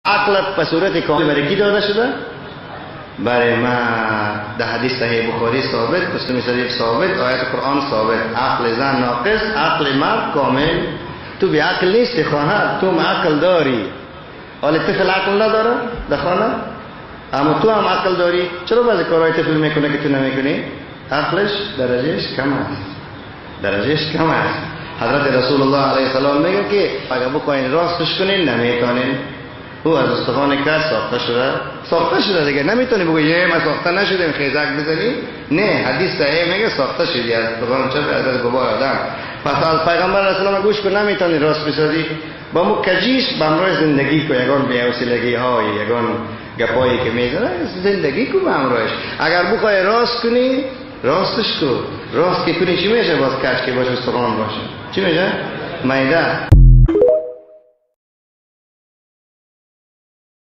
عقلت به صورت کامل برای کی داده شده؟ برای ما. در حدیث صحیح بخاری ثابت، مسلم شریف ثابت، آیت قرآن ثابت. عقل زن ناقص، عقل مرد کامل. تو بی عقل نیستی خواهد، تو عقل داری. ولی طفل عقل نداره در خانه، اما تو هم عقل داری. چرا بعضی کارهای طفل میکنه که تو نمیکنی؟ عقلش درجهش کم است، درجهش کم است. حضرت رسول الله علیه السلام میگه که اگر بخواین راستش کنین نمیتونین. او از استخوان کس ساخته شده دیگه. نمیتونی بگو یه ما ساخته نشدیم خیزک بزنی. نه، حدیث صحیح میگه ساخته شدی از استخوان چپ از بابای آدم. پس از پیغمبر اسلام گوش کن، نمیتونی راست بسازی. با مو کجیش به همراه زندگی کو، یگان بی‌حوصلگی های، یگان گپایی که میزنه زندگی کو به همراهش. اگر بخوای راست کنی راستش کو. راست که کنی چی میشه؟ باز کج که باشه، استخوان باشه، چی میشه؟ میده.